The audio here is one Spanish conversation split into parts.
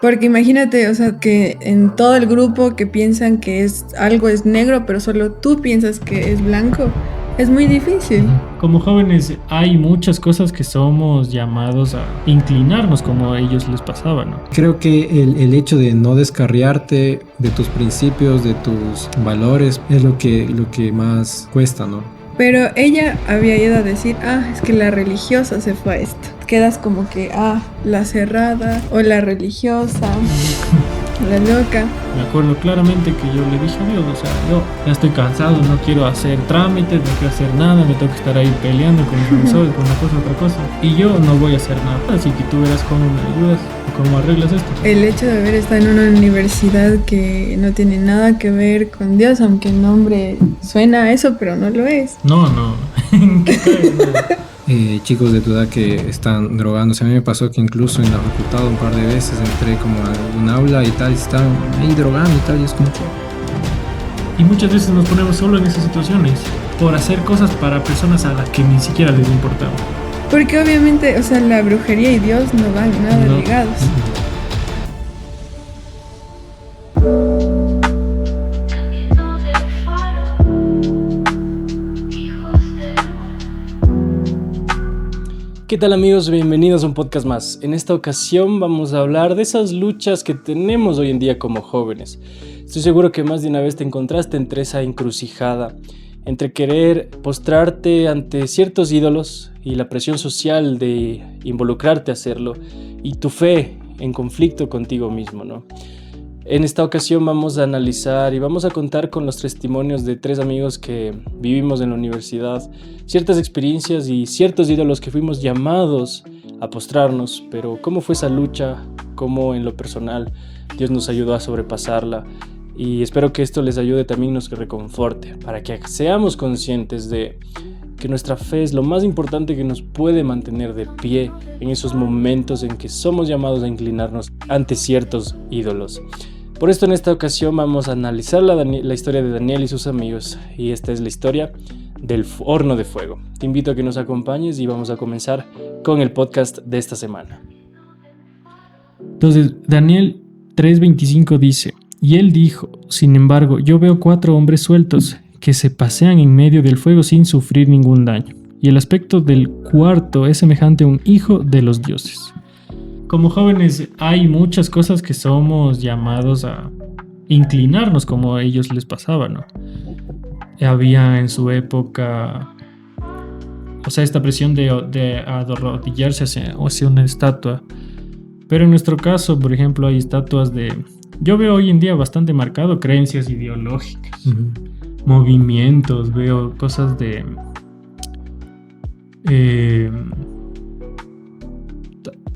Porque imagínate, o sea, que en todo el grupo que piensan que algo es negro, pero solo tú piensas que es blanco, es muy difícil. Como jóvenes hay muchas cosas que somos llamados a inclinarnos como a ellos les pasaba, ¿no? Creo que el hecho de no descarriarte de tus principios, de tus valores, es lo que más cuesta, ¿no? Pero ella había ido a decir, es que la religiosa se fue a esto. Quedas como que, la cerrada o la religiosa, la loca. Me acuerdo claramente que yo le dije a Dios, o sea, yo ya estoy cansado, no quiero hacer trámites, no quiero hacer nada, me tengo que estar ahí peleando con mis profesores, con una cosa, otra cosa. Y yo no voy a hacer nada. Así que tú verás cómo me ayudas, cómo arreglas esto. El hecho de haber estado en una universidad que no tiene nada que ver con Dios, aunque el nombre suena a eso, pero no lo es. No. ¿Qué cae? Chicos de tu edad que están drogándose. A mí me pasó que incluso en la facultad un par de veces entré como a un aula y tal, y estaban ahí drogando y tal, y es como que... Y muchas veces nos ponemos solo en esas situaciones por hacer cosas para personas a las que ni siquiera les importaba. Porque obviamente, o sea, la brujería y Dios no van nada ligados. ¿Qué tal amigos? Bienvenidos a un podcast más. En esta ocasión vamos a hablar de esas luchas que tenemos hoy en día como jóvenes. Estoy seguro que más de una vez te encontraste entre esa encrucijada, entre querer postrarte ante ciertos ídolos y la presión social de involucrarte a hacerlo y tu fe en conflicto contigo mismo, ¿no? En esta ocasión vamos a analizar y vamos a contar con los testimonios de 3 amigos que vivimos en la universidad, ciertas experiencias y ciertos ídolos que fuimos llamados a postrarnos, pero cómo fue esa lucha, cómo en lo personal Dios nos ayudó a sobrepasarla, y espero que esto les ayude también, nos reconforte, para que seamos conscientes de que nuestra fe es lo más importante que nos puede mantener de pie en esos momentos en que somos llamados a inclinarnos ante ciertos ídolos. Por esto en esta ocasión vamos a analizar la historia de Daniel y sus amigos, y esta es la historia del horno de fuego. Te invito a que nos acompañes y vamos a comenzar con el podcast de esta semana. Entonces, Daniel 3:25 dice: y él dijo, sin embargo, yo veo 4 hombres sueltos que se pasean en medio del fuego sin sufrir ningún daño, y el aspecto del cuarto es semejante a un hijo de los dioses. Como jóvenes hay muchas cosas que somos llamados a inclinarnos como a ellos les pasaba, ¿no? Había en su época, o sea, esta presión de arrodillarse hacia una estatua. Pero en nuestro caso, por ejemplo, hay estatuas yo veo hoy en día bastante marcado creencias ideológicas, movimientos, veo cosas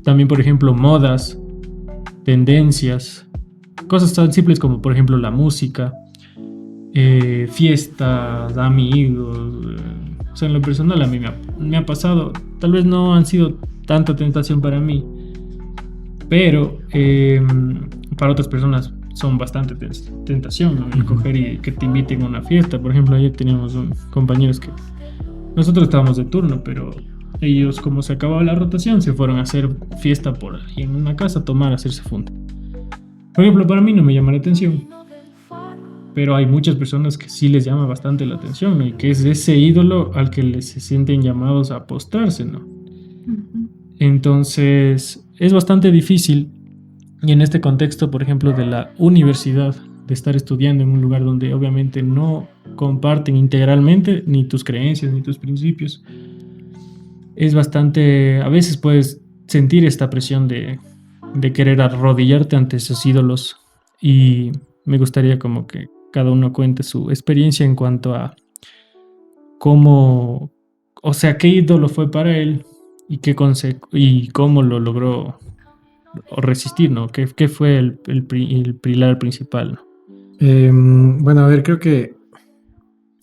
también, por ejemplo, modas, tendencias, cosas tan simples como, por ejemplo, la música, fiestas, amigos. O sea, en lo personal a mí me ha pasado, tal vez no han sido tanta tentación para mí, pero para otras personas son bastante tentación, ¿no? El coger y que te inviten a una fiesta. Por ejemplo, ayer teníamos compañeros que nosotros estábamos de turno, pero ellos, como se acababa la rotación, se fueron a hacer fiesta por ahí en una casa, a tomar, a hacerse funda. Por ejemplo, para mí no me llama la atención, pero hay muchas personas que sí les llama bastante la atención, ¿no? Y que es ese ídolo al que se sienten llamados a postrarse, ¿no? Entonces es bastante difícil, y en este contexto, por ejemplo, de la universidad, de estar estudiando en un lugar donde obviamente no comparten integralmente ni tus creencias ni tus principios, es bastante, a veces puedes sentir esta presión de querer arrodillarte ante esos ídolos, y me gustaría como que cada uno cuente su experiencia en cuanto a cómo, o sea, qué ídolo fue para él y y cómo lo logró o resistir, ¿no? ¿Qué fue el pilar principal, ¿no? Bueno, a ver, creo que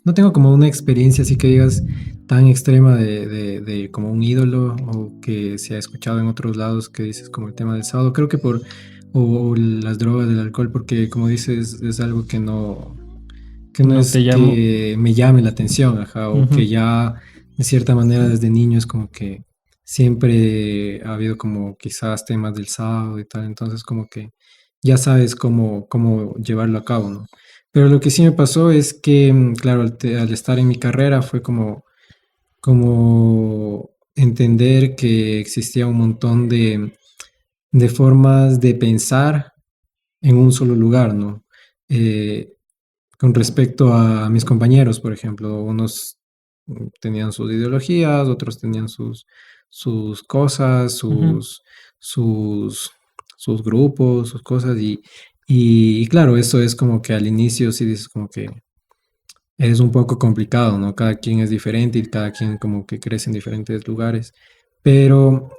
no tengo como una experiencia así que digas tan extrema de como un ídolo, o que se ha escuchado en otros lados que dices como el tema del sábado. Creo que o las drogas, del alcohol, porque como dices es algo que no es que me llame la atención, o que ya de cierta manera desde niño es como que siempre ha habido como quizás temas del sábado y tal, entonces como que ya sabes cómo llevarlo a cabo, ¿no? Pero lo que sí me pasó es que, claro, al estar en mi carrera fue como entender que existía un montón de formas de pensar en un solo lugar, ¿no? Eh, con respecto a mis compañeros, por ejemplo, unos tenían sus ideologías, otros tenían sus cosas, Ujú, sus grupos, sus cosas, y claro, eso es como que al inicio sí dices como que es un poco complicado, ¿no? Cada quien es diferente y cada quien como que crece en diferentes lugares, pero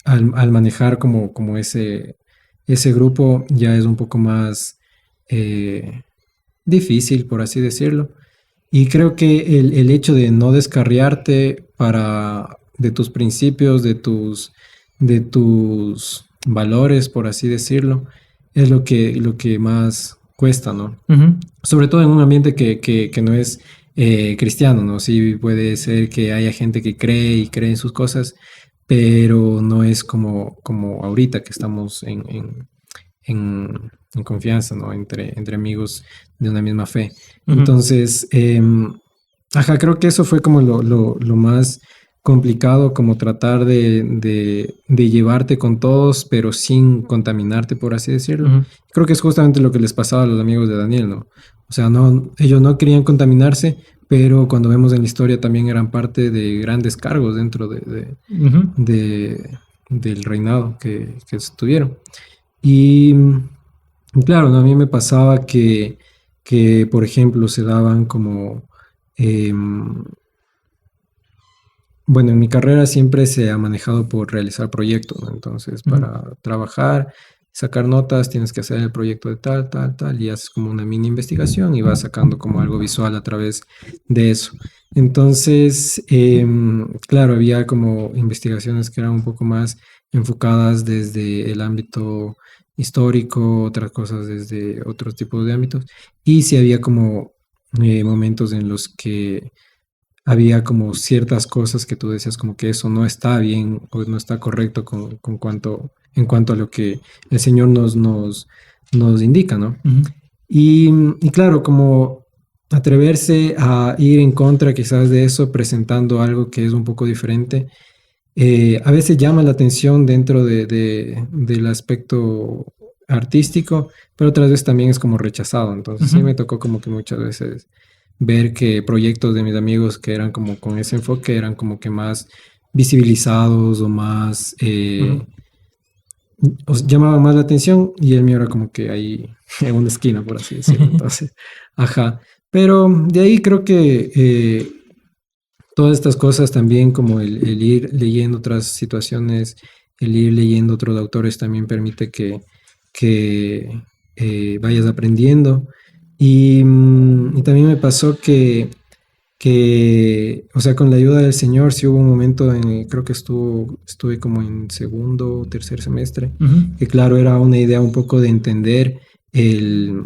al manejar como ese grupo ya es un poco más eh, difícil, por así decirlo. Y creo que el hecho de no descarriarte de tus principios, de tus valores, por así decirlo, es lo que más cuesta, ¿no? ujú. Sobre todo en un ambiente que no es cristiano, ¿no? Sí puede ser que haya gente que cree y cree en sus cosas, pero no es como ahorita que estamos en confianza, ¿no? Entre amigos de una misma fe. Ujú, Entonces, ajá, creo que eso fue como lo más complicado, como tratar de llevarte con todos, pero sin contaminarte, por así decirlo. ujú. Creo que es justamente lo que les pasaba a los amigos de Daniel, ¿no? O sea, no, ellos no querían contaminarse, pero cuando vemos en la historia también eran parte de grandes cargos dentro Ujú, de- del reinado que tuvieron. Y claro, ¿no? A mí me pasaba que, por ejemplo, se daban como, em, bueno, en mi carrera siempre se ha manejado por realizar proyectos, ¿no? Entonces, ujú, para trabajar, sacar notas, tienes que hacer el proyecto de tal, tal, tal, y haces como una mini investigación y vas sacando como algo visual a través de eso. Entonces, claro, había como investigaciones que eran un poco más enfocadas desde el ámbito histórico, otras cosas desde otros tipos de ámbitos, y sí había como momentos en los que había como ciertas cosas que tú decías como que eso no está bien o no está correcto en cuanto a lo que el Señor nos indica, ¿no? ujú. Y claro, como atreverse a ir en contra quizás de eso, presentando algo que es un poco diferente, a veces llama la atención dentro del aspecto artístico, pero otras veces también es como rechazado. Entonces Ujú, sí me tocó como que muchas veces ver que proyectos de mis amigos que eran como con ese enfoque eran como que más visibilizados o más ujú. os llamaba más la atención y el mío era como que ahí en una esquina, por así decirlo. Entonces, ajá. Pero de ahí creo que todas estas cosas también, como el ir leyendo otras situaciones, el ir leyendo otros autores también permite que vayas aprendiendo. Y también me pasó o sea, con la ayuda del Señor, sí hubo un momento creo que estuve como en segundo o tercer semestre, Ujú, que claro, era una idea un poco de entender el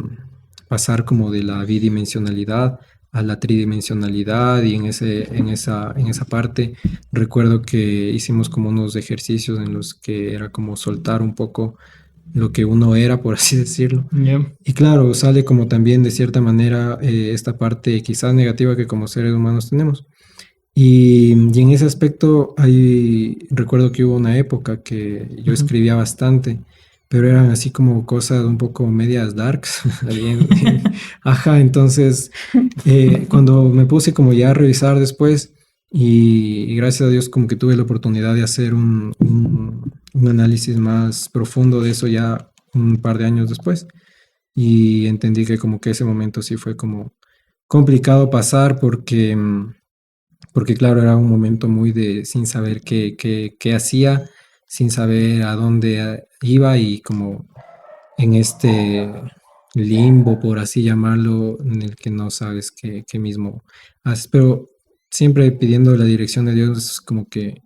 pasar como de la bidimensionalidad a la tridimensionalidad y en esa parte recuerdo que hicimos como unos ejercicios en los que era como soltar un poco lo que uno era, por así decirlo, ya. y claro, sale como también de cierta manera esta parte quizás negativa que como seres humanos tenemos. Y en ese aspecto recuerdo que hubo una época que yo Ujú. escribía bastante, pero eran así como cosas un poco medias darks. Ajá, entonces cuando me puse como ya a revisar después y gracias a Dios como que tuve la oportunidad de hacer un análisis más profundo de eso ya un par de años después y entendí que como que ese momento sí fue como complicado pasar porque claro, era un momento muy de sin saber qué hacía, sin saber a dónde iba y como en este limbo, por así llamarlo, en el que no sabes qué mismo haces, pero siempre pidiendo la dirección de Dios, es como que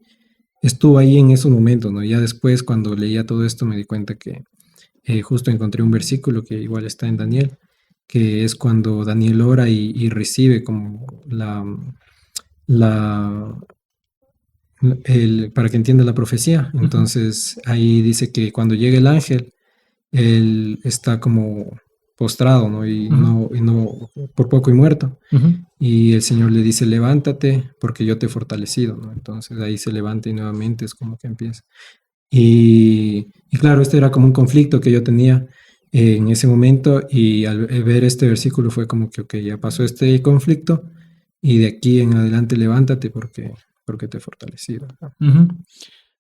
estuvo ahí en esos momentos, ¿no? Ya después, cuando leía todo esto, me di cuenta que justo encontré un versículo que igual está en Daniel, que es cuando Daniel ora y recibe como la, para que entienda la profecía. Entonces ahí dice que cuando llegue el ángel, él está como postrado, ¿no? Y no por poco y muerto. Y el Señor le dice, levántate porque yo te he fortalecido, ¿no? Entonces ahí se levanta y nuevamente es como que empieza. Y claro, este era como un conflicto que yo tenía en ese momento y al ver este versículo fue como que, ok, ya pasó este conflicto y de aquí en adelante levántate porque te he fortalecido. Ujú.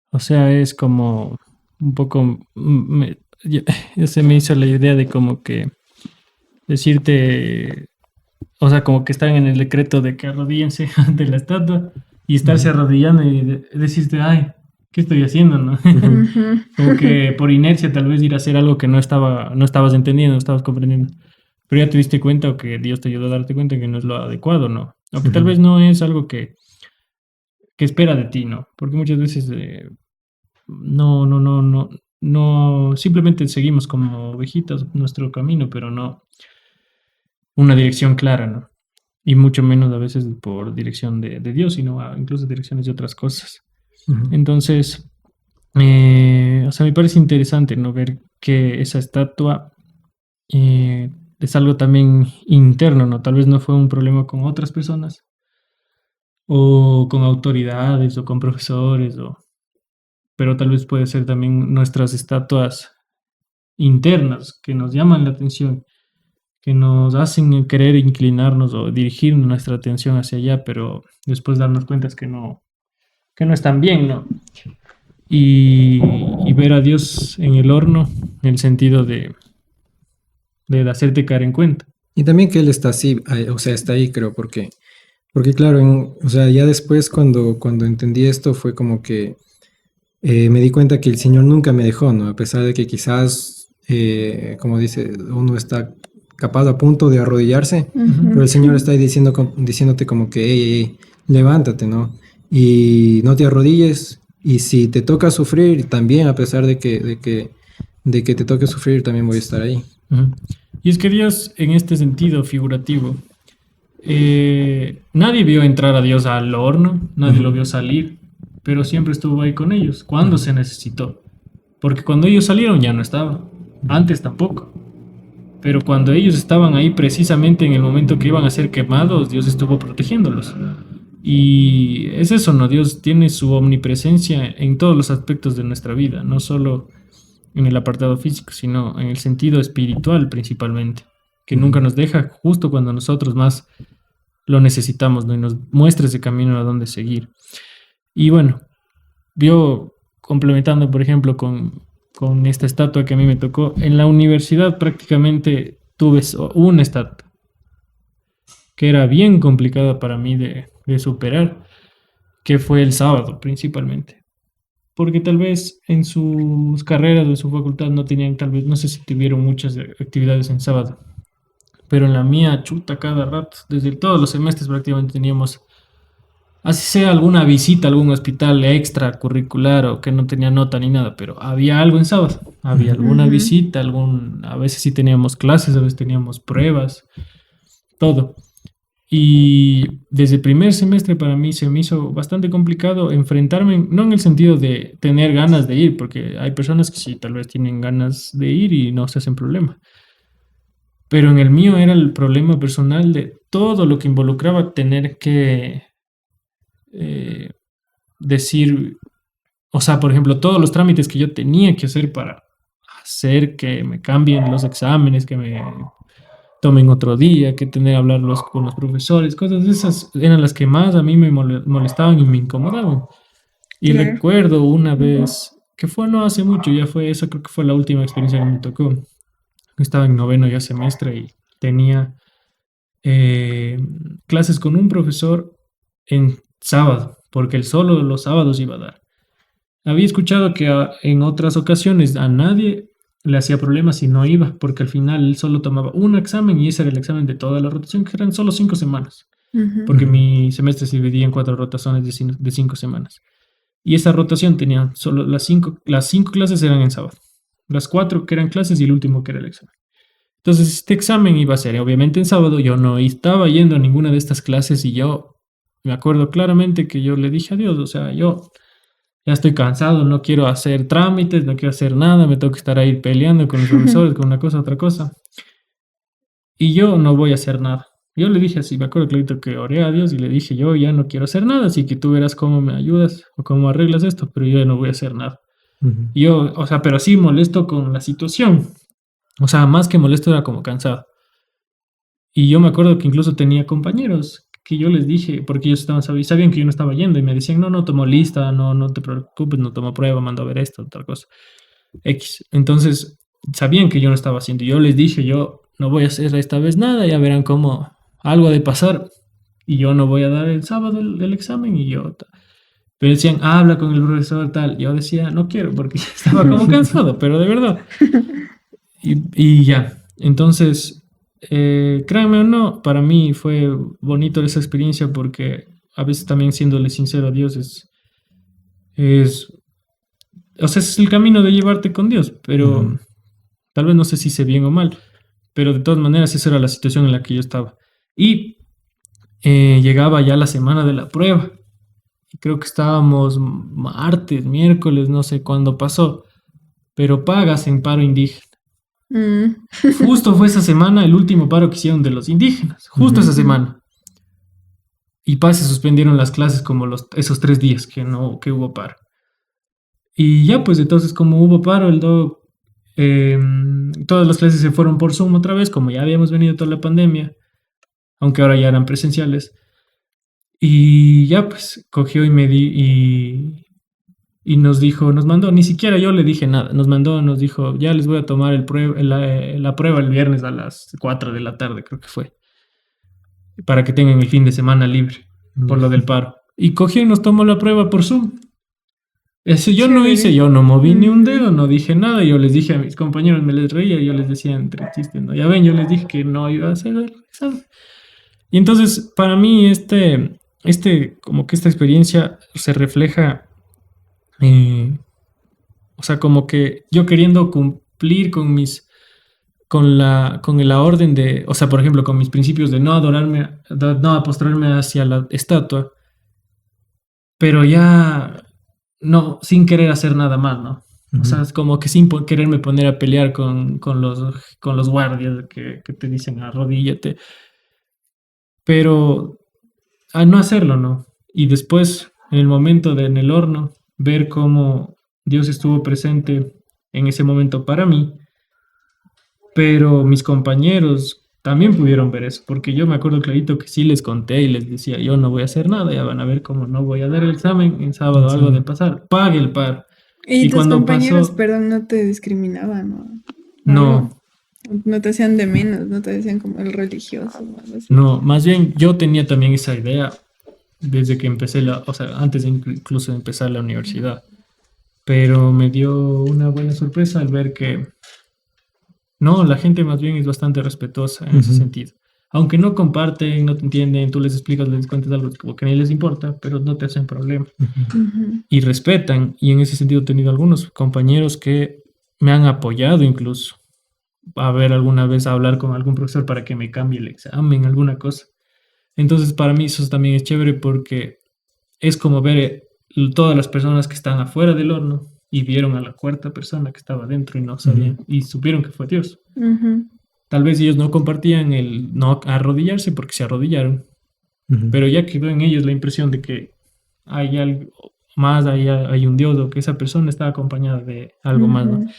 O sea, es como un poco, ya se me hizo la idea de como que decirte, o sea, como que están en el decreto de que arrodíllense ante la estatua y estarse Ujú. arrodillando y decirte, ay, ¿qué estoy haciendo, no? Ujú. Ujú. Como que por inercia tal vez ir a hacer algo que no estabas entendiendo, no estabas comprendiendo. Pero ya te diste cuenta o que Dios te ayudó a darte cuenta que no es lo adecuado, ¿no? O que tal Ujú. vez no es algo que espera de ti, ¿no? Porque muchas veces no, simplemente seguimos como ovejitas nuestro camino, pero no una dirección clara, ¿no? Y mucho menos a veces por dirección de Dios, sino incluso direcciones de otras cosas. Ujú. Entonces, o sea, me parece interesante, ¿no? Ver que esa estatua es algo también interno, ¿no? Tal vez no fue un problema con otras personas, o con autoridades, o con profesores, pero tal vez puede ser también nuestras estatuas internas que nos llaman la atención, que nos hacen querer inclinarnos o dirigir nuestra atención hacia allá, pero después darnos cuenta es que no están bien, ¿no? Y ver a Dios en el horno, en el sentido de hacerte caer en cuenta. Y también que él está así, o sea, está ahí, creo, porque claro, o sea, ya después cuando entendí esto fue como que me di cuenta que el Señor nunca me dejó, ¿no? A pesar de que quizás, como dice, uno está capaz a punto de arrodillarse, pero Ujú. el Señor está ahí diciéndote como que, hey, levántate, ¿no? Y no te arrodilles, y si te toca sufrir, también, a pesar de que te toque sufrir, también voy a estar ahí. Ujú. Y es que Dios, en este sentido figurativo, nadie vio entrar a Dios al horno, nadie lo Ujú. vio salir, pero siempre estuvo ahí con ellos, cuando Ujú. se necesitó. Porque cuando ellos salieron ya no estaba, antes tampoco. Pero cuando ellos estaban ahí precisamente en el momento que iban a ser quemados, Dios estuvo protegiéndolos. Y es eso, ¿no? Dios tiene su omnipresencia en todos los aspectos de nuestra vida, no solo en el apartado físico, sino en el sentido espiritual principalmente, que nunca Ujú. nos deja justo cuando nosotros más lo necesitamos, ¿no? Y nos muestra ese camino a dónde seguir. Y bueno, yo complementando, por ejemplo, con esta estatua que a mí me tocó, en la universidad prácticamente tuve una estatua que era bien complicada para mí de superar, que fue el sábado principalmente. Porque tal vez en sus carreras o en su facultad no tenían, tal vez, no sé si tuvieron muchas actividades en sábado, pero en la mía, chuta, cada rato, desde todos los semestres prácticamente teníamos, así sea alguna visita a algún hospital extracurricular o que no tenía nota ni nada, pero había algo en sábado, había Ujú. alguna Ujú. visita, a veces sí teníamos clases, a veces teníamos pruebas, todo. Y desde el primer semestre para mí se me hizo bastante complicado enfrentarme, no en el sentido de tener ganas de ir, porque hay personas que sí, tal vez tienen ganas de ir y no se hacen problema. Pero en el mío era el problema personal de todo lo que involucraba tener que eh, decir, o sea, por ejemplo, todos los trámites que yo tenía que hacer para hacer que me cambien los exámenes, que me tomen otro día, que tener que hablarlos con los profesores, cosas de esas eran las que más a mí me molestaban y me incomodaban. Y Claro. recuerdo una vez, que fue no hace mucho, ya fue esa, creo que fue la última experiencia que me tocó. Estaba en noveno ya semestre y tenía eh, clases con un profesor en sábado, porque él solo los sábados iba a dar. Había escuchado que en otras ocasiones a nadie le hacía problemas si no iba, porque al final él solo tomaba un examen y ese era el examen de toda la rotación, que eran solo 5 semanas, Ujú. porque Ujú. mi semestre se dividía en 4 rotaciones de 5 semanas. Y esa rotación tenía solo las cinco clases eran en sábado, las cuatro que eran clases y el último que era el examen. Entonces este examen iba a ser obviamente en sábado, yo no estaba yendo a ninguna de estas clases y yo me acuerdo claramente que yo le dije a Dios, o sea, yo ya estoy cansado, no quiero hacer trámites, no quiero hacer nada, me tengo que estar ahí peleando con los profesores, con una cosa, otra cosa. Y yo no voy a hacer nada. Yo le dije así, me acuerdo clarito que oré a Dios y le dije, yo ya no quiero hacer nada, así que tú verás cómo me ayudas o cómo arreglas esto, pero yo ya no voy a hacer nada. Ujú. Y yo, o sea, pero sí molesto con la situación. O sea, más que molesto era como cansado. Y yo me acuerdo que incluso tenía compañeros que yo les dije, porque ellos estaban, sabían que yo no estaba yendo y me decían, no, no tomo lista, no, no te preocupes, no tomo prueba, mando a ver esto, tal cosa. X. Entonces, sabían que yo no estaba haciendo. Yo les dije, yo no voy a hacer esta vez nada, ya verán cómo algo ha de pasar y yo no voy a dar el sábado el examen y yo... Pero decían, habla con el profesor tal. Yo decía, no quiero porque ya estaba como cansado, pero de verdad. Y ya. Entonces, créanme o no, para mí fue bonito esa experiencia porque a veces también siéndole sincero a Dios es, o sea, es el camino de llevarte con Dios, pero Ujú. tal vez no sé si sé bien o mal, pero de todas maneras esa era la situación en la que yo estaba. Y llegaba ya la semana de la prueba. Y creo que estábamos martes, miércoles, no sé cuándo pasó, pero pagas en paro indígena. Mm. Justo fue esa semana el último paro que hicieron de los indígenas, justo Ujú. esa semana. Y se suspendieron las clases como esos 3 días que no, que hubo paro. Y ya pues entonces como hubo paro, eh, todas las clases se fueron por Zoom otra vez, como ya habíamos venido toda la pandemia, aunque ahora ya eran presenciales. Y ya pues cogió y y nos dijo, nos mandó, ni siquiera yo le dije nada, nos mandó, nos dijo, ya les voy a tomar la prueba el viernes a las 4 de la tarde, creo que fue, para que tengan el fin de semana libre por lo del paro. Y cogió y nos tomó la prueba por Zoom. Eso yo no hice, Chévere. yo no moví ni un Ujú. dedo, no dije nada, yo les dije a mis compañeros, me les reía, yo les decía entre chistes, ¿no? Ya ven, yo les dije que no iba a hacer el examen. Y entonces, para mí, como que esta experiencia se refleja, eh, o sea, como que yo queriendo cumplir con la orden de, o sea, por ejemplo, con mis principios de no adorarme, de no apostrarme hacia la estatua, pero ya no, sin querer hacer nada más, ¿no? O sea, Ujú. es como que sin quererme poner a pelear con los guardias que te dicen arrodíllate, pero a no hacerlo, ¿no? Y después, en el momento en el horno, ver cómo Dios estuvo presente en ese momento para mí, pero mis compañeros también pudieron ver eso, porque yo me acuerdo clarito que sí les conté y les decía, yo no voy a hacer nada, ya van a ver cómo no voy a dar el examen en sábado, algo de Sí. pasar, pague el paro. Y Y tus cuando compañeros, pasó, perdón, no te discriminaban, ¿no? O no, algo. No te hacían de menos, no te decían como el religioso o algo así. no, más bien yo tenía también esa idea desde que empecé o sea, antes de incluso de empezar la universidad. Pero me dio una buena sorpresa al ver que no, la gente más bien es bastante respetuosa en ese Ujú. sentido. Aunque no comparten, no te entienden, tú les explicas, les cuentas algo como que ni les importa, pero no te hacen problema. Ujú. Ujú. Y respetan, y en ese sentido he tenido algunos compañeros que me han apoyado incluso a ver alguna vez a hablar con algún profesor para que me cambie el examen, alguna cosa. Entonces para mí eso también es chévere porque es como ver todas las personas que están afuera del horno y vieron a la cuarta persona que estaba dentro y no Ujú. sabían y supieron que fue Dios. Ujú. Tal vez ellos no compartían el no arrodillarse porque se arrodillaron, Ujú. pero ya quedó en ellos la impresión de que hay algo más, hay un Dios o que esa persona está acompañada de algo más, ¿no? Ujú.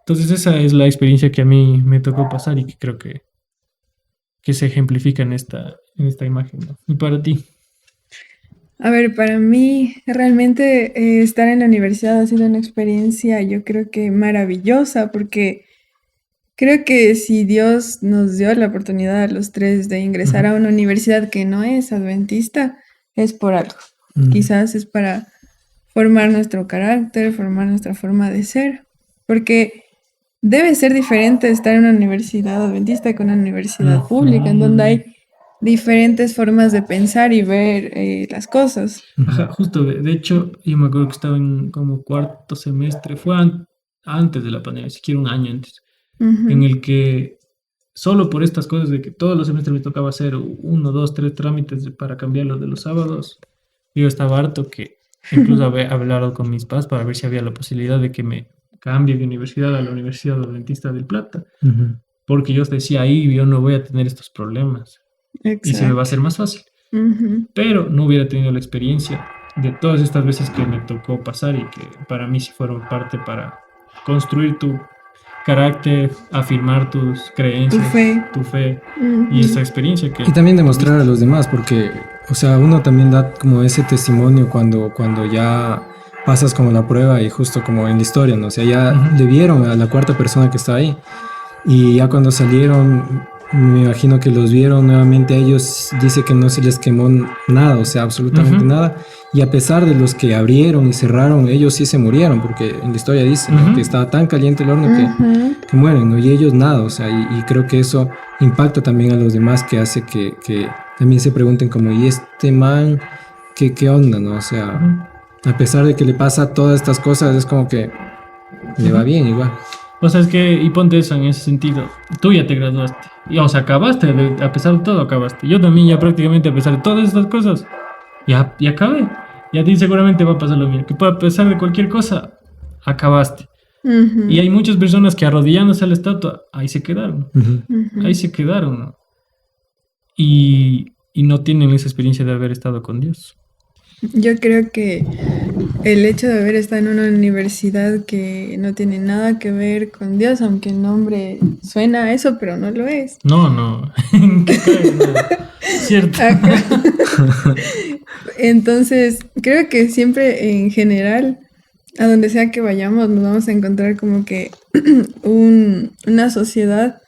Entonces esa es la experiencia que a mí me tocó pasar y que creo que se ejemplifica en esta imagen, ¿no? Y para ti. A ver, para mí realmente estar en la universidad ha sido una experiencia, yo creo que maravillosa, porque creo que si Dios nos dio la oportunidad a los tres de ingresar Ujú, a una universidad que no es adventista, es por algo. Ujú. Quizás es para formar nuestro carácter, formar nuestra forma de ser, porque debe ser diferente estar en una universidad adventista que una universidad pública, en donde ujú. hay diferentes formas de pensar y ver las cosas. Ujú. Ajá, justo, de hecho, yo me acuerdo que estaba en como cuarto semestre, fue antes de la pandemia, siquiera un año antes, en Ujú. el que solo por estas cosas de que todos los semestres me tocaba hacer 1, 2, 3 trámites para cambiarlo de los sábados, yo estaba harto que incluso había hablado con mis padres para ver si había la posibilidad de que me cambie de universidad a la Universidad Adventista del Plata, porque yo decía, ahí yo no voy a tener estos problemas y se me va a hacer más fácil. Pero no hubiera tenido la experiencia de todas estas veces que me tocó pasar y que para mí sí fueron parte para construir tu carácter, afirmar tus creencias, tu fe y esa experiencia que... Y también demostrar a los demás, porque, o sea, uno también da como ese testimonio cuando ya pasas como la prueba y justo como en la historia, ¿no? O sea, ya le vieron a la cuarta persona que está ahí y ya cuando salieron, me imagino que los vieron nuevamente a ellos, dice que no se les quemó nada, o sea, absolutamente nada. Y a pesar de los que abrieron y cerraron, ellos sí se murieron, porque en la historia dice, ¿no?, que estaba tan caliente el horno que mueren, ¿no? Y ellos nada, o sea, y creo que eso impacta también a los demás, que hace que también se pregunten como, ¿y este man qué onda, no? O sea, a pesar de que le pasa todas estas cosas, es como que le va bien igual. O sea, es que, y ponte eso en ese sentido, tú ya te graduaste, y, o sea, acabaste, a pesar de todo acabaste. Yo también ya prácticamente a pesar de todas estas cosas, ya acabé. Y a ti seguramente va a pasar lo mismo, que a pesar de cualquier cosa, acabaste. Y hay muchas personas que arrodillándose a la estatua, ahí se quedaron. Ahí se quedaron, ¿no? Y no tienen esa experiencia de haber estado con Dios. Yo creo que el hecho de haber estado en una universidad que no tiene nada que ver con Dios, aunque el nombre suena a eso, pero no lo es. No. ¿Qué cae? No. Cierto. Entonces, creo que siempre en general, a donde sea que vayamos, nos vamos a encontrar como que una sociedad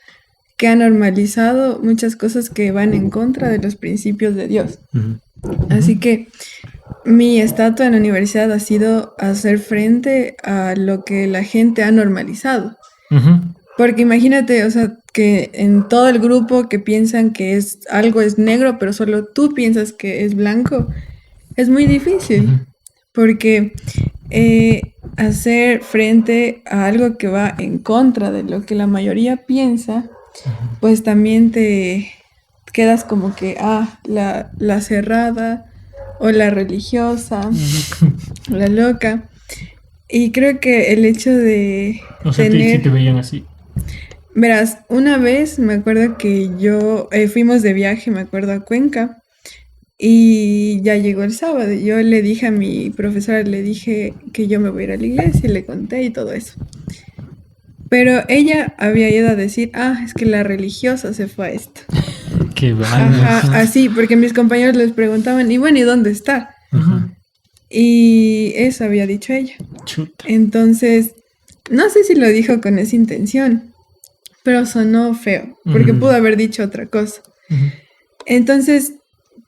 que ha normalizado muchas cosas que van en contra de los principios de Dios. Así que mi estatua en la universidad ha sido hacer frente a lo que la gente ha normalizado. Porque imagínate, o sea, que en todo el grupo que piensan que algo es negro, pero solo tú piensas que es blanco, es muy difícil. Porque hacer frente a algo que va en contra de lo que la mayoría piensa, pues también te quedas como que, la cerrada, o la religiosa, la loca. Y creo que el hecho de si te veían así. Verás, una vez me acuerdo que fuimos de viaje, me acuerdo, a Cuenca, y ya llegó el sábado. Yo le dije a mi profesora, le dije que yo me voy a ir a la iglesia, y le conté y todo eso. Pero ella había ido a decir, es que la religiosa se fue a esto. Qué bueno. Así, porque mis compañeros les preguntaban, y bueno, ¿y dónde está? Y eso había dicho ella. Chuta. Entonces, no sé si lo dijo con esa intención, pero sonó feo, porque pudo haber dicho otra cosa. Entonces,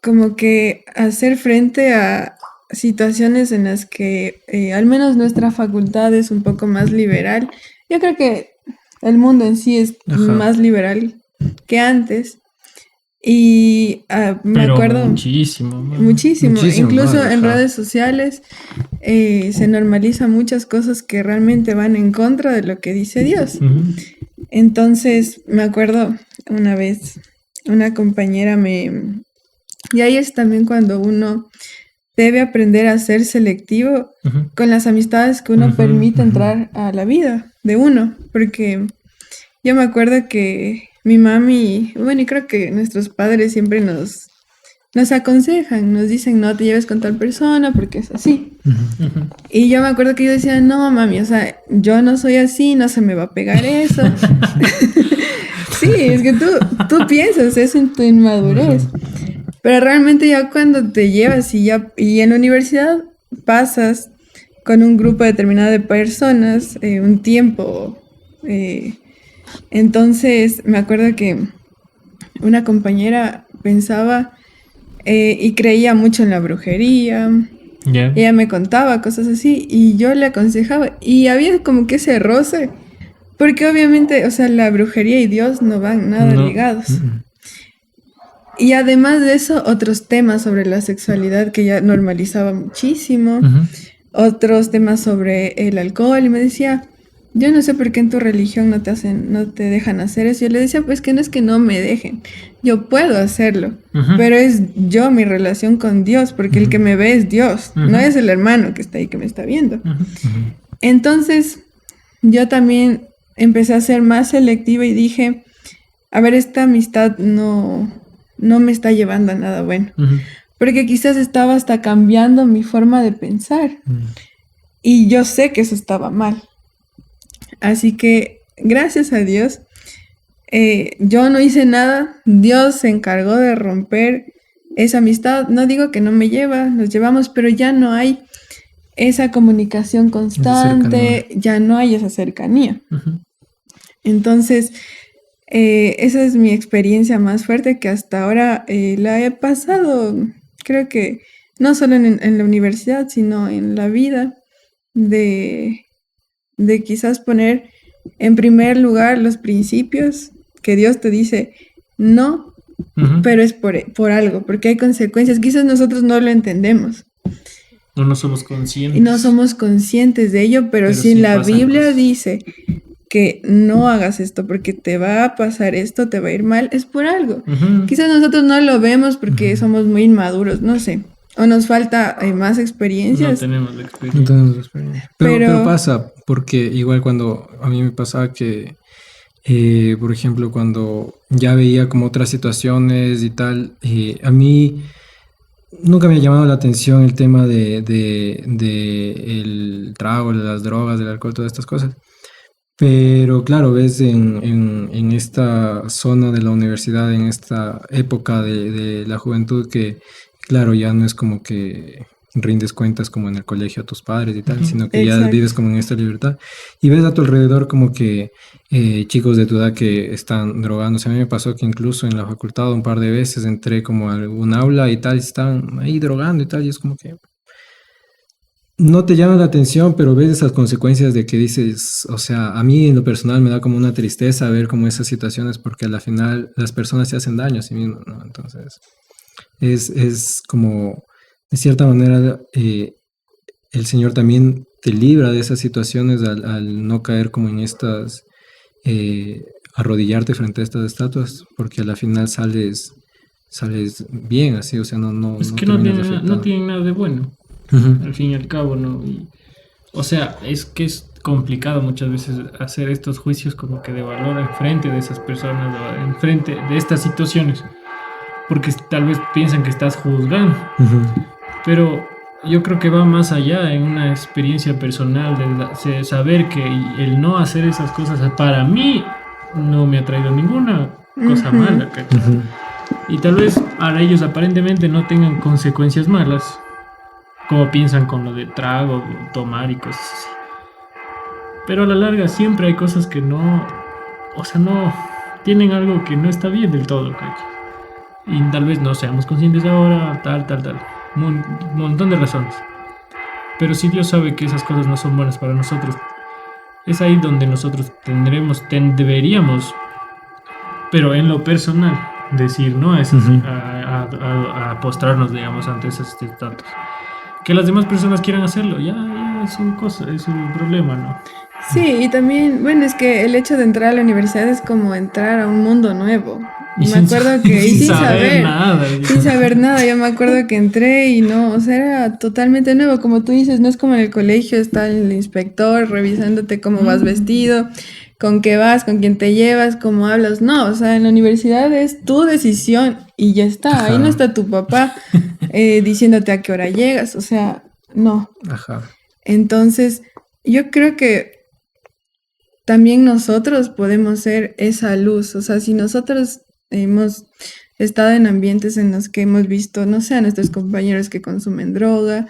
como que hacer frente a situaciones en las que al menos nuestra facultad es un poco más liberal. Yo creo que el mundo en sí es más liberal que antes. Y me acuerdo muchísimo. Incluso más, en redes sociales se normaliza muchas cosas que realmente van en contra de lo que dice Dios. Entonces me acuerdo una vez una compañera y ahí es también cuando uno debe aprender a ser selectivo con las amistades que uno permite entrar a la vida de uno, porque yo me acuerdo que mi mami, bueno, y creo que nuestros padres siempre nos aconsejan, nos dicen, no te lleves con tal persona porque es así. Y yo me acuerdo que yo decía, no, mami, o sea, yo no soy así, no se me va a pegar eso. Sí, es que tú piensas eso en tu inmadurez. Pero realmente ya cuando te llevas y en la universidad pasas con un grupo determinado de personas un tiempo, entonces me acuerdo que una compañera pensaba y creía mucho en la brujería. Ella me contaba cosas así y yo le aconsejaba y había como que ese roce, porque obviamente, o sea, la brujería y Dios no van nada ligados. Y además de eso, otros temas sobre la sexualidad que ella normalizaba muchísimo, otros temas sobre el alcohol, y me decía, yo no sé por qué en tu religión no te dejan hacer eso. Yo le decía, pues que no es que no me dejen, yo puedo hacerlo, Ujú. pero es yo, mi relación con Dios, porque el que me ve es Dios, Ujú. no es el hermano que está ahí que me está viendo. Ujú. Entonces, yo también empecé a ser más selectiva y dije, a ver, esta amistad no me está llevando a nada bueno, Ujú. porque quizás estaba hasta cambiando mi forma de pensar y yo sé que eso estaba mal. Así que, gracias a Dios, yo no hice nada, Dios se encargó de romper esa amistad. No digo que no me lleva, nos llevamos, pero ya no hay esa comunicación constante, ya no hay esa cercanía. Ujú. Entonces, esa es mi experiencia más fuerte que hasta ahora la he pasado, creo que no solo en la universidad, sino en la vida, de, de quizás poner en primer lugar los principios que Dios te dice, no, Ujú. pero es por algo, porque hay consecuencias. Quizás nosotros no lo entendemos No somos y conscientes. no somos conscientes de ello, pero si sí la pasan Biblia cosas. dice que no hagas esto porque te va a pasar esto, te va a ir mal, es por algo. Ujú. Quizás nosotros no lo vemos porque somos muy inmaduros, no sé, o nos falta más No experiencias, tenemos la No experiencia. tenemos experiencia. Pero pero pasa, porque igual cuando a mí me pasaba que, por ejemplo, cuando ya veía como otras situaciones y tal, a mí nunca me ha llamado la atención el tema de el trago, de las drogas, del alcohol, todas estas cosas. Pero claro, ves en esta zona de la universidad, en esta época de la juventud, que claro, ya no es como que rindes cuentas como en el colegio a tus padres y tal, Ujú. sino que ya vives exacto. como en esta libertad y ves a tu alrededor como que chicos de tu edad que están drogándose. A mí me pasó que incluso en la facultad un par de veces entré como a algún aula y tal, y están ahí drogando y tal, y es como que no te llama la atención, pero ves esas consecuencias de que dices, o sea, a mí en lo personal me da como una tristeza ver como esas situaciones porque a la final las personas se hacen daño a sí mismas, ¿no? Entonces, es como, de cierta manera, el Señor también te libra de esas situaciones al no caer como en estas, eh, arrodillarte frente a estas estatuas, porque a la final sales bien así, o sea, Es no que no terminas tienen, no afectado. tienen nada de bueno, Ujú. al fin y al cabo, ¿no? O sea, es que es complicado muchas veces hacer estos juicios como que de valor enfrente de esas personas o enfrente de estas situaciones, porque tal vez piensan que estás juzgando, Ujú. pero yo creo que va más allá en una experiencia personal de saber que el no hacer esas cosas para mí no me ha traído ninguna cosa Ujú. mala, ¿cachai? Ujú. Y tal vez para ellos aparentemente no tengan consecuencias malas, como piensan con lo de trago, tomar y cosas así. Pero a la larga siempre hay cosas que no, o sea, no tienen algo que no está bien del todo, ¿cachai? Y tal vez no seamos conscientes ahora, tal. Un montón de razones. Pero si Dios sabe que esas cosas no son buenas para nosotros, es ahí donde nosotros deberíamos, pero en lo personal, decir no a esas, Ujú. a postrarnos, digamos, ante esos datos. Que las demás personas quieran hacerlo, ya es su cosa, es su problema, ¿no? Sí, y también, bueno, es que el hecho de entrar a la universidad es como entrar a un mundo nuevo. Y Me sin, acuerdo que, y sin saber nada. sin saber nada, yo me acuerdo que entré y no, o sea, era totalmente nuevo, como tú dices, no es como en el colegio, está el inspector revisándote cómo vas vestido, con qué vas, con quién te llevas, cómo hablas, no, o sea, en la universidad es tu decisión y ya está, ahí no Ajá, está tu papá diciéndote a qué hora llegas, o sea, no. ajá. Entonces, yo creo que también nosotros podemos ser esa luz, o sea, si nosotros hemos estado en ambientes en los que hemos visto, no sé, a nuestros compañeros que consumen droga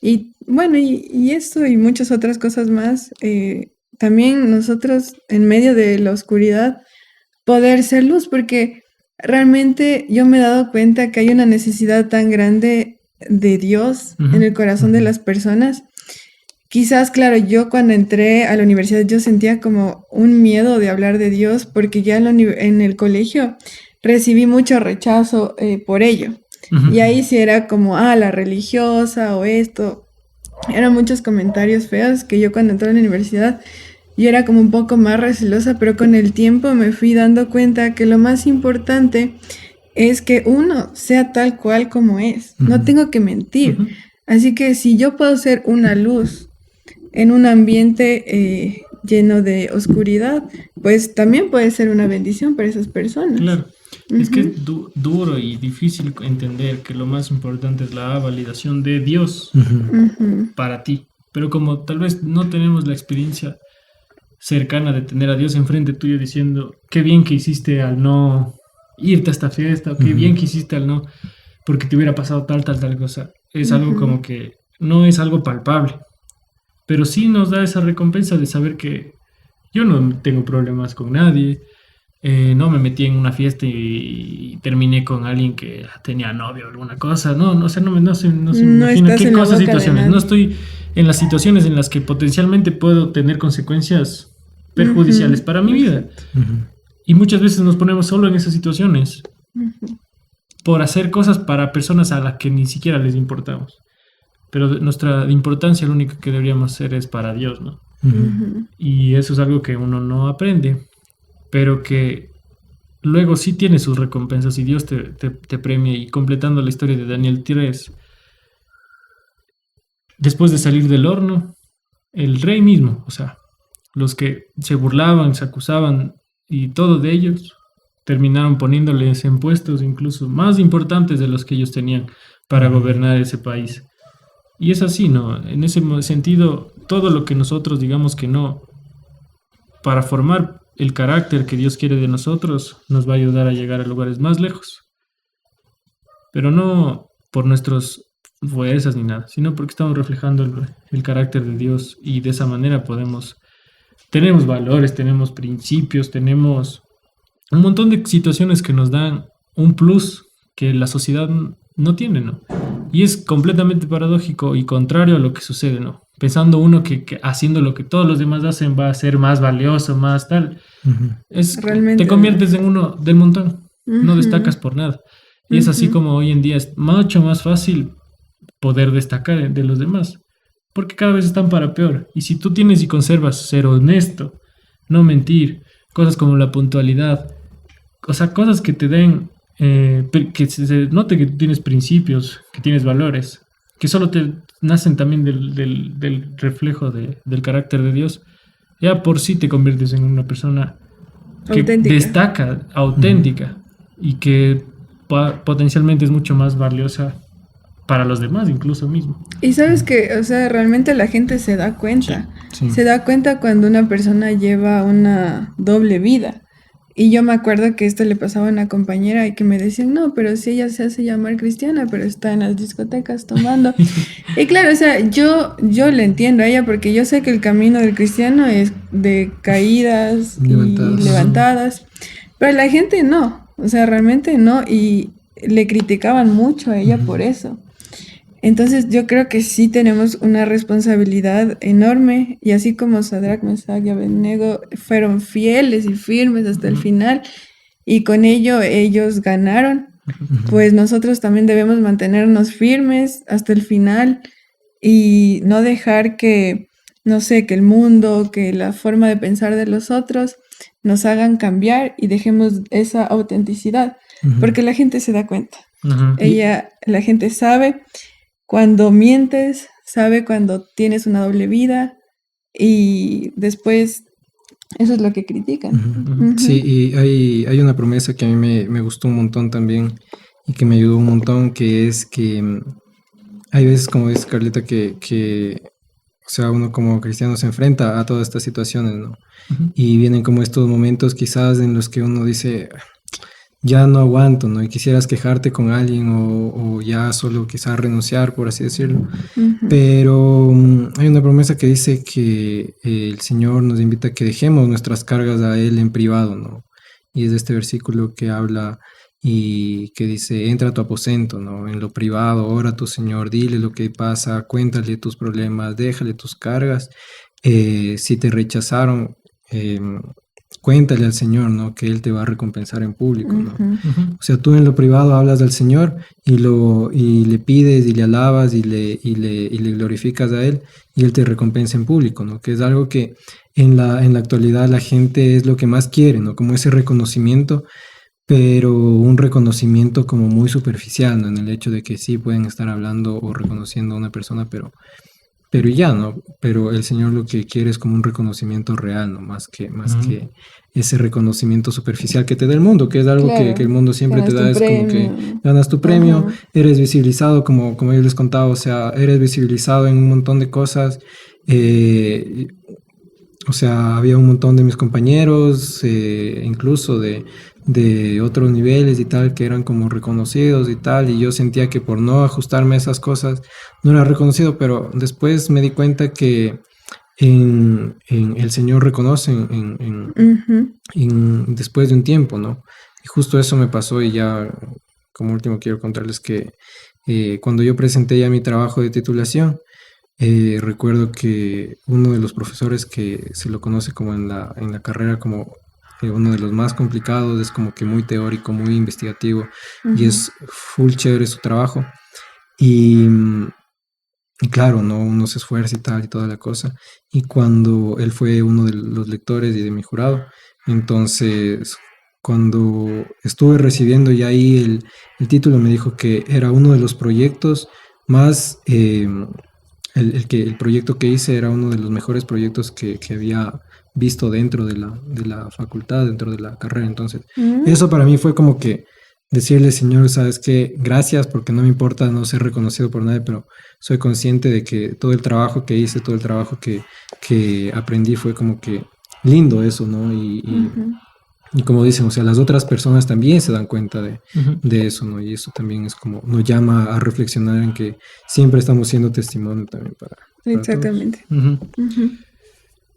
y bueno, y esto y muchas otras cosas más, también nosotros en medio de la oscuridad poder ser luz, porque realmente yo me he dado cuenta que hay una necesidad tan grande de Dios en el corazón de las personas. Quizás, claro, yo cuando entré a la universidad yo sentía como un miedo de hablar de Dios porque ya en el colegio recibí mucho rechazo por ello. Y ahí sí era como, la religiosa o esto. Eran muchos comentarios feos que yo cuando entré a la universidad yo era como un poco más recelosa, pero con el tiempo me fui dando cuenta que lo más importante es que uno sea tal cual como es. No Ujú. tengo que mentir. Ujú. Así que si yo puedo ser una luz en un ambiente lleno de oscuridad, pues también puede ser una bendición para esas personas. Claro, es que Ujú, es duro y difícil entender que lo más importante es la validación de Dios Ujú. ujú, para ti. Pero como tal vez no tenemos la experiencia cercana de tener a Dios enfrente tuyo diciendo qué bien que hiciste al no irte a esta fiesta, o qué bien Ujú. que hiciste al no, porque te hubiera pasado tal cosa. Es algo ujú, como que no es algo palpable, pero sí nos da esa recompensa de saber que yo no tengo problemas con nadie, no me metí en una fiesta y terminé con alguien que tenía novio o alguna cosa. No, no, o sea, no se me No imagina estás qué en la cosas, boca de situaciones. No nadie. estoy en las situaciones en las que potencialmente puedo tener consecuencias perjudiciales Ujú, para mi vida. exacto. Ujú. Y muchas veces nos ponemos solo en esas situaciones Ujú, por hacer cosas para personas a las que ni siquiera les importamos. Pero nuestra importancia lo único que deberíamos hacer es para Dios, ¿no? Ujú. ujú, Y eso es algo que uno no aprende, pero que luego sí tiene sus recompensas y Dios te premia. Y completando la historia de Daniel 3, después de salir del horno, el rey mismo, o sea, los que se burlaban, se acusaban y todo de ellos, terminaron poniéndoles en puestos incluso más importantes de los que ellos tenían para Ujú. gobernar ese país. Y es así, ¿no? En ese sentido, todo lo que nosotros digamos que no, para formar el carácter que Dios quiere de nosotros, nos va a ayudar a llegar a lugares más lejos. Pero no por nuestras fuerzas ni nada, sino porque estamos reflejando el carácter de Dios y de esa manera tenemos valores, tenemos principios, tenemos un montón de situaciones que nos dan un plus que la sociedad no tiene, ¿no? Y es completamente paradójico y contrario a lo que sucede, ¿no? Pensando uno que haciendo lo que todos los demás hacen va a ser más valioso, más tal, Ujú. te realmente no. conviertes en uno del montón, no Ujú, destacas por nada. Y es así ujú. como hoy en día es mucho más fácil poder destacar de los demás, porque cada vez están para peor. Y si tú tienes y conservas ser honesto, no mentir, cosas como la puntualidad, o sea, cosas que te den, que se note que tienes principios, que tienes valores, que solo te nacen también del reflejo del carácter de Dios, ya por sí te conviertes en una persona que Auténtica. destaca, Ujú. auténtica y que potencialmente es mucho más valiosa para los demás, incluso mismo. Y sabes que, o sea, realmente la gente se da Sí. cuenta. Sí. Se da cuenta cuando una persona lleva una doble vida. Y yo me acuerdo que esto le pasaba a una compañera y que me decían, no, pero si ella se hace llamar cristiana, pero está en las discotecas tomando. Y claro, o sea, yo le entiendo a ella porque yo sé que el camino del cristiano es de caídas y Levantadas. Ujú, levantadas, pero la gente no, o sea, realmente no, y le criticaban mucho a ella por Ujú. eso. Entonces yo creo que sí tenemos una responsabilidad enorme y así como Sadrach, Mesach y Abednego fueron fieles y firmes hasta el ujú, final y con ello ellos ganaron, ujú. Ujú. pues nosotros también debemos mantenernos firmes hasta el final y no dejar que, no sé, que el mundo, que la forma de pensar de los otros nos hagan cambiar y dejemos esa autenticidad, Ujú. porque la gente se da cuenta. Ujú. Y La gente sabe cuando mientes, sabe cuando tienes una doble vida y después eso es lo que critican. ujú. Ujú. Sí, Ujú, y hay una promesa que a mí me gustó un montón también y que me ayudó un montón, que es que hay veces, como dice Carlita, o sea, uno como cristiano se enfrenta a todas estas situaciones, ¿no? Ujú. Y vienen como estos momentos quizás en los que uno dice, ya no aguanto, ¿no? Y quisieras quejarte con alguien o ya solo quizás renunciar, por así decirlo. ujú, Pero hay una promesa que dice que el Señor nos invita a que dejemos nuestras cargas a Él en privado, ¿no? Y es de este versículo que habla y que dice, entra a tu aposento, ¿no? En lo privado, ora a tu Señor, dile lo que pasa, cuéntale tus problemas, déjale tus cargas. Si te rechazaron, em, cuéntale al Señor, ¿no? Que Él te va a recompensar en público, ¿no? ujú, Ujú. O sea, tú en lo privado hablas al Señor y le pides y le alabas y le glorificas a Él y Él te recompensa en público, ¿no? Que es algo que en la actualidad la gente es lo que más quiere, ¿no? Como ese reconocimiento, pero un reconocimiento como muy superficial, ¿no? En el hecho de que sí pueden estar hablando o reconociendo a una persona, pero ya, ¿no? Pero el Señor lo que quiere es como un reconocimiento real, ¿no? Más que ese reconocimiento superficial que te da el mundo, que es algo Claro, que el mundo siempre te ganas da, tu es como que premio. ganas tu premio, Ajá. eres visibilizado, como yo les contaba, o sea, eres visibilizado en un montón de cosas. eh, o sea, había un montón de mis compañeros, incluso de otros niveles y tal, que eran como reconocidos y tal, y yo sentía que por no ajustarme a esas cosas no era reconocido, pero después me di cuenta que en el Señor reconoce Ujú. después de un tiempo, ¿no? Y justo eso me pasó y ya, como último quiero contarles que cuando yo presenté ya mi trabajo de titulación, recuerdo que uno de los profesores que se lo conoce como en la carrera como uno de los más complicados, es como que muy teórico, muy investigativo y Ujú. es full chévere su trabajo. Y, y claro, ¿no? Uno se esfuerza y tal y toda la cosa. Y cuando él fue uno de los lectores y de mi jurado, entonces cuando estuve recibiendo ya ahí el título me dijo que era uno de los proyectos más el proyecto que hice era uno de los mejores proyectos que había visto dentro de la facultad, dentro de la carrera. Entonces, Mm. eso para mí fue como que decirle, Señor, sabes que gracias porque no me importa no ser reconocido por nadie, pero soy consciente de que todo el trabajo que hice, todo el trabajo que aprendí fue como que lindo eso, ¿no? Ujú. Y como dicen, o sea, las otras personas también se dan cuenta Ujú. de eso, ¿no? Y eso también es como, nos llama a reflexionar en que siempre estamos siendo testimonio también para todos. Exactamente. Ujú. Ujú.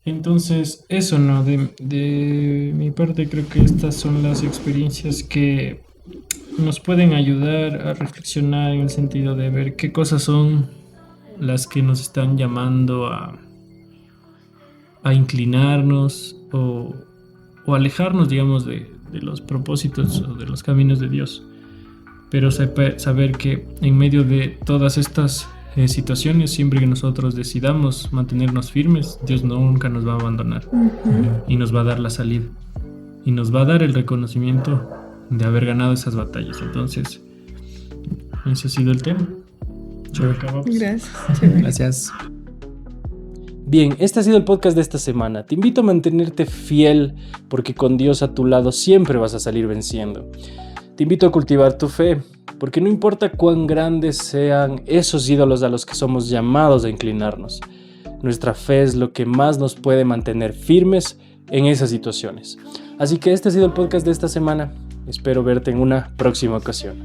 Entonces, eso, ¿no? De mi parte, creo que estas son las experiencias que nos pueden ayudar a reflexionar en el sentido de ver qué cosas son las que nos están llamando a inclinarnos o alejarnos, digamos, de los propósitos o de los caminos de Dios. Pero saber que en medio de todas estas situaciones, siempre que nosotros decidamos mantenernos firmes, Dios nunca nos va a abandonar Ujú. y nos va a dar la salida y nos va a dar el reconocimiento de haber ganado esas batallas. Entonces, ese ha sido el tema. Chévere. Acabamos. Gracias, chévere. Gracias. Bien, este ha sido el podcast de esta semana. Te invito a mantenerte fiel porque con Dios a tu lado siempre vas a salir venciendo. Te invito a cultivar tu fe porque no importa cuán grandes sean esos ídolos a los que somos llamados a inclinarnos. Nuestra fe es lo que más nos puede mantener firmes en esas situaciones. Así que este ha sido el podcast de esta semana. Espero verte en una próxima ocasión.